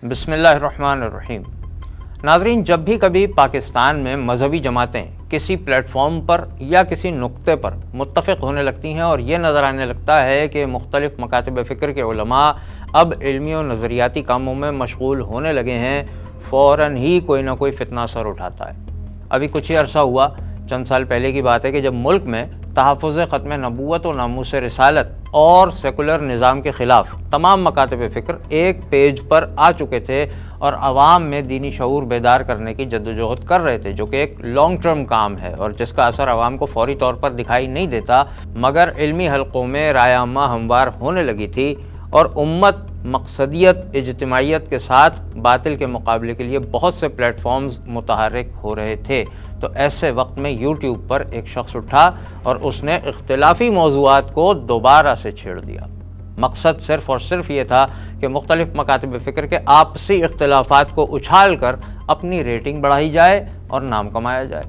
بسم اللہ الرحمن الرحیم۔ ناظرین، جب بھی کبھی پاکستان میں مذہبی جماعتیں کسی پلیٹ فارم پر یا کسی نقطے پر متفق ہونے لگتی ہیں اور یہ نظر آنے لگتا ہے کہ مختلف مکاتب فکر کے علماء اب علمی و نظریاتی کاموں میں مشغول ہونے لگے ہیں، فوراً ہی کوئی نہ کوئی فتنہ سر اٹھاتا ہے۔ ابھی کچھ ہی عرصہ ہوا، چند سال پہلے کی بات ہے کہ جب ملک میں تحفظ ختم نبوت و ناموس رسالت اور سیکولر نظام کے خلاف تمام مکاتب فکر ایک پیج پر آ چکے تھے اور عوام میں دینی شعور بیدار کرنے کی جدوجہد کر رہے تھے، جو کہ ایک لانگ ٹرم کام ہے اور جس کا اثر عوام کو فوری طور پر دکھائی نہیں دیتا، مگر علمی حلقوں میں رائے عامہ ہموار ہونے لگی تھی اور امت مقصدیت اجتماعیت کے ساتھ باطل کے مقابلے کے لیے بہت سے پلیٹ فارمز متحرک ہو رہے تھے۔ تو ایسے وقت میں یوٹیوب پر ایک شخص اٹھا اور اس نے اختلافی موضوعات کو دوبارہ سے چھیڑ دیا۔ مقصد صرف اور صرف یہ تھا کہ مختلف مکاتب فکر کے آپسی اختلافات کو اچھال کر اپنی ریٹنگ بڑھائی جائے اور نام کمایا جائے۔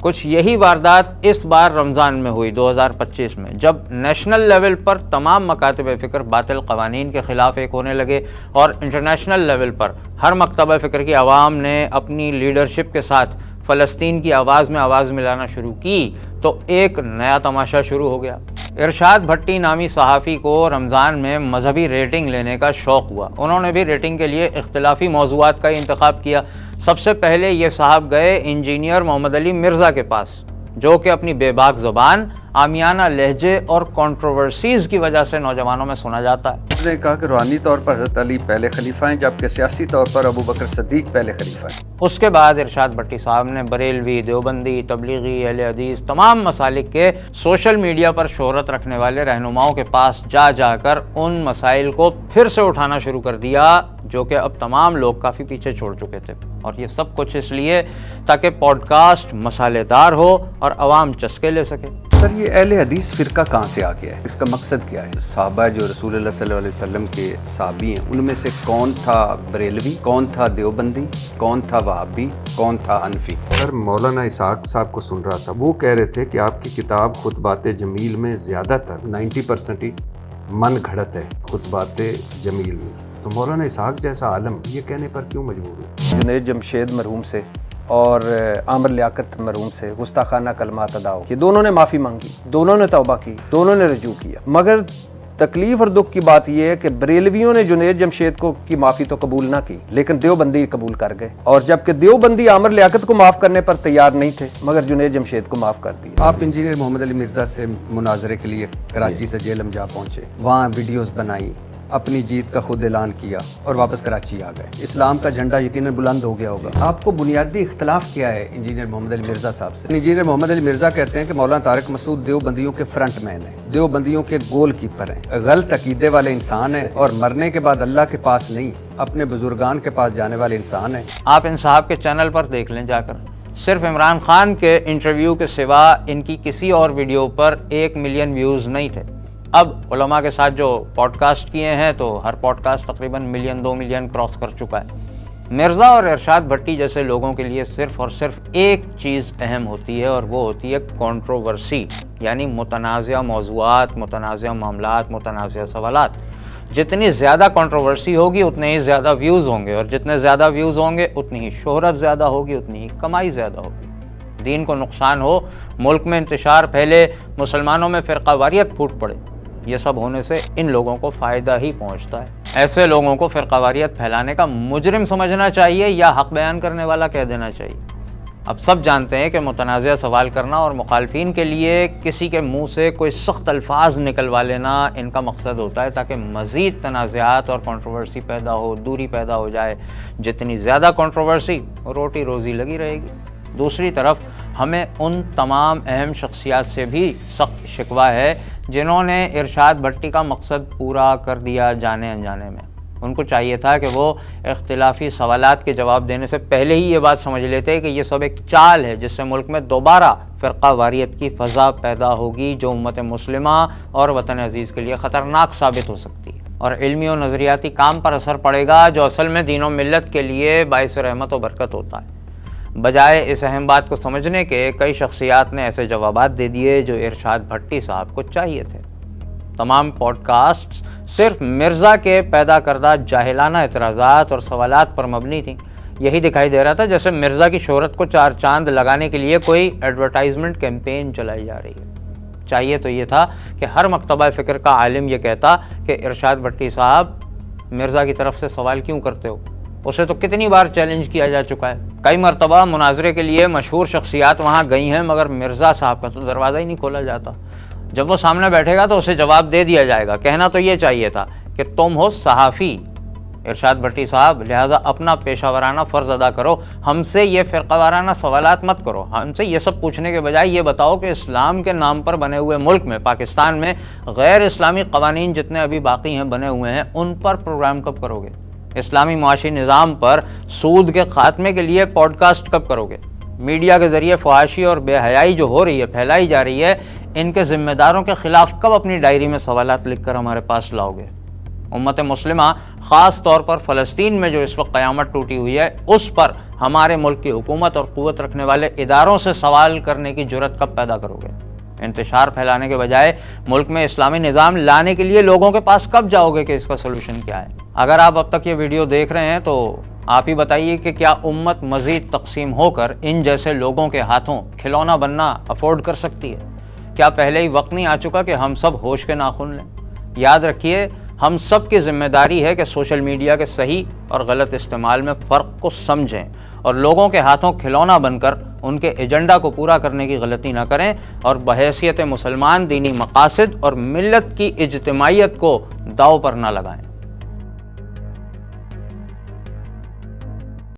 کچھ یہی واردات اس بار رمضان میں ہوئی 2025 میں، جب نیشنل لیول پر تمام مکاتب فکر باطل قوانین کے خلاف ایک ہونے لگے اور انٹرنیشنل لیول پر ہر مکتبہ فکر کی عوام نے اپنی لیڈرشپ کے ساتھ فلسطین کی آواز میں آواز ملانا شروع کی تو ایک نیا تماشا شروع ہو گیا۔ ارشاد بھٹی نامی صحافی کو رمضان میں مذہبی ریٹنگ لینے کا شوق ہوا۔ انہوں نے بھی ریٹنگ کے لیے اختلافی موضوعات کا انتخاب کیا۔ سب سے پہلے یہ صاحب گئے انجینئر محمد علی مرزا کے پاس، جو کہ اپنی بے باک زبان، عامیانہ لہجے اور کنٹروورسیز کی وجہ سے نوجوانوں میں سنا جاتا ہے۔ اس نے کہا کہ روحانی طور پر حضرت علی پہلے خلیفہ ہیں، جبکہ سیاسی طور پر ابو بکر صدیق پہلے خلیفہ ہیں۔ اس کے بعد ارشاد بھٹی صاحب نے بریلوی، دیوبندی، تبلیغی، اہل حدیث، تمام مسالک کے سوشل میڈیا پر شہرت رکھنے والے رہنماؤں کے پاس جا جا کر ان مسائل کو پھر سے اٹھانا شروع کر دیا جو کہ اب تمام لوگ کافی پیچھے چھوڑ چکے تھے، اور یہ سب کچھ اس لیے تاکہ پوڈ کاسٹ مسالے دار ہو اور عوام چسکے لے سکے۔ سر، یہ اہل حدیث فرقہ کہاں سے آ گیا ہے؟ اس کا مقصد کیا ہے؟ صحابہ جو رسول اللہ صلی اللہ علیہ وسلم کے صحابی ہیں، ان میں سے کون تھا بریلوی، کون تھا دیوبندی، کون تھا وہابی، کون تھا حنفی؟ سر، مولانا اسحاق صاحب کو سن رہا تھا، وہ کہہ رہے تھے کہ آپ کی کتاب خطبات جمیل میں زیادہ تر 90% من گھڑت ہے خطبات جمیل میں، تو مولانا اسحاق جیسا عالم یہ کہنے پر کیوں مجبور ہے؟ جنید جمشید مرحوم سے اور عامر لیاقت مرحوم سے گستاخانہ کلمات ادا ہو، یہ دونوں نے معافی مانگی، دونوں نے توبہ کی، دونوں نے رجوع کیا، مگر تکلیف اور دکھ کی بات یہ ہے کہ بریلویوں نے جنید جمشید کو کی معافی تو قبول نہ کی، لیکن دیوبندی قبول کر گئے، اور جبکہ دیوبندی عامر لیاقت کو معاف کرنے پر تیار نہیں تھے مگر جنید جمشید کو معاف کر دیا۔ آپ انجینئر محمد علی مرزا سے مناظرے کے لیے کراچی سے جیلم جا پہنچے، وہاں ویڈیوز بنائی، اپنی جیت کا خود اعلان کیا اور واپس کراچی آ گئے۔ اسلام کا جھنڈا یقیناً بلند ہو گیا ہوگا۔ آپ کو بنیادی اختلاف کیا ہے انجینئر محمد علی مرزا صاحب سے؟ انجینئر محمد علی مرزا کہتے ہیں کہ مولانا طارق مسعود دیوبندیوں کے فرنٹ مین ہیں، دیوبندیوں کے گول کیپر ہیں، غلط عقیدے والے انسان ہیں اور مرنے کے بعد اللہ کے پاس نہیں اپنے بزرگان کے پاس جانے والے انسان ہیں۔ آپ ان صاحب کے چینل پر دیکھ لیں جا کر، صرف عمران خان کے انٹرویو کے سوا ان کی کسی اور ویڈیو پر 1 ملین ویوز نہیں تھے۔ اب علماء کے ساتھ جو پوڈ کاسٹ کیے ہیں تو ہر پوڈ کاسٹ تقریباً 1-2 ملین کراس کر چکا ہے۔ مرزا اور ارشاد بھٹی جیسے لوگوں کے لیے صرف اور صرف ایک چیز اہم ہوتی ہے، اور وہ ہوتی ہے کنٹروورسی، یعنی متنازع موضوعات، متنازع معاملات، متنازع سوالات۔ جتنی زیادہ کنٹروورسی ہوگی اتنے ہی زیادہ ویوز ہوں گے، اور جتنے زیادہ ویوز ہوں گے اتنی ہی شہرت زیادہ ہوگی، اتنی ہی کمائی زیادہ ہوگی۔ دین کو نقصان ہو، ملک میں انتشار پھیلے، مسلمانوں میں فرقہ واریت پھوٹ پڑے، یہ سب ہونے سے ان لوگوں کو فائدہ ہی پہنچتا ہے۔ ایسے لوگوں کو فرقہ واریت پھیلانے کا مجرم سمجھنا چاہیے یا حق بیان کرنے والا کہہ دینا چاہیے؟ اب سب جانتے ہیں کہ متنازع سوال کرنا اور مخالفین کے لیے کسی کے منہ سے کوئی سخت الفاظ نکلوا لینا ان کا مقصد ہوتا ہے تاکہ مزید تنازعات اور کنٹروورسی پیدا ہو، دوری پیدا ہو جائے۔ جتنی زیادہ کنٹروورسی، روٹی روزی لگی رہے گی۔ دوسری طرف ہمیں ان تمام اہم شخصیات سے بھی سخت شکوہ ہے جنہوں نے ارشاد بھٹی کا مقصد پورا کر دیا جانے انجانے میں۔ ان کو چاہیے تھا کہ وہ اختلافی سوالات کے جواب دینے سے پہلے ہی یہ بات سمجھ لیتے کہ یہ سب ایک چال ہے جس سے ملک میں دوبارہ فرقہ واریت کی فضا پیدا ہوگی، جو امت مسلمہ اور وطن عزیز کے لیے خطرناک ثابت ہو سکتی ہے، اور علمی و نظریاتی کام پر اثر پڑے گا جو اصل میں دین و ملت کے لیے باعث رحمت و برکت ہوتا ہے۔ بجائے اس اہم بات کو سمجھنے کے کئی شخصیات نے ایسے جوابات دے دیے جو ارشاد بھٹی صاحب کو چاہیے تھے۔ تمام پوڈ کاسٹ صرف مرزا کے پیدا کردہ جاہلانہ اعتراضات اور سوالات پر مبنی تھیں۔ یہی دکھائی دے رہا تھا جیسے مرزا کی شہرت کو چار چاند لگانے کے لیے کوئی ایڈورٹائزمنٹ کیمپین چلائی جا رہی ہے۔ چاہیے تو یہ تھا کہ ہر مکتبہ فکر کا عالم یہ کہتا کہ ارشاد بھٹی صاحب مرزا کی طرف سے سوال کیوں کرتے ہو، اسے تو کتنی بار چیلنج کیا جا چکا ہے، کئی مرتبہ مناظرے کے لیے مشہور شخصیات وہاں گئی ہیں، مگر مرزا صاحب کا تو دروازہ ہی نہیں کھولا جاتا۔ جب وہ سامنے بیٹھے گا تو اسے جواب دے دیا جائے گا۔ کہنا تو یہ چاہیے تھا کہ تم ہو صحافی ارشاد بھٹی صاحب، لہٰذا اپنا پیشہ ورانہ فرض ادا کرو، ہم سے یہ فرقہ وارانہ سوالات مت کرو، ہم سے یہ سب پوچھنے کے بجائے یہ بتاؤ کہ اسلام کے نام پر بنے ہوئے ملک میں، پاکستان میں، غیر اسلامی قوانین جتنے ابھی باقی ہیں بنے ہوئے ہیں، ان پر پروگرام کب کرو گے؟ اسلامی معاشی نظام پر سود کے خاتمے کے لیے پوڈ کاسٹ کب کرو گے؟ میڈیا کے ذریعے فحاشی اور بے حیائی جو ہو رہی ہے، پھیلائی جا رہی ہے، ان کے ذمہ داروں کے خلاف کب اپنی ڈائری میں سوالات لکھ کر ہمارے پاس لاؤ گے؟ امت مسلمہ خاص طور پر فلسطین میں جو اس وقت قیامت ٹوٹی ہوئی ہے، اس پر ہمارے ملک کی حکومت اور قوت رکھنے والے اداروں سے سوال کرنے کی جرت کب پیدا کرو گے؟ انتشار پھیلانے کے بجائے ملک میں اسلامی نظام لانے کے لیے لوگوں کے پاس کب جاؤ گے کہ اس کا سولوشن کیا ہے؟ اگر آپ اب تک یہ ویڈیو دیکھ رہے ہیں تو آپ ہی بتائیے کہ کیا امت مزید تقسیم ہو کر ان جیسے لوگوں کے ہاتھوں کھلونا بننا افورڈ کر سکتی ہے؟ کیا پہلے ہی وقت نہیں آ چکا کہ ہم سب ہوش کے ناخن لیں؟ یاد رکھیے، ہم سب کی ذمہ داری ہے کہ سوشل میڈیا کے صحیح اور غلط استعمال میں فرق کو سمجھیں اور لوگوں کے ہاتھوں کھلونا بن کر ان کے ایجنڈا کو پورا کرنے کی غلطی نہ کریں، اور بحیثیت مسلمان دینی مقاصد اور ملت کی اجتماعیت کو داؤ پر نہ لگائیں۔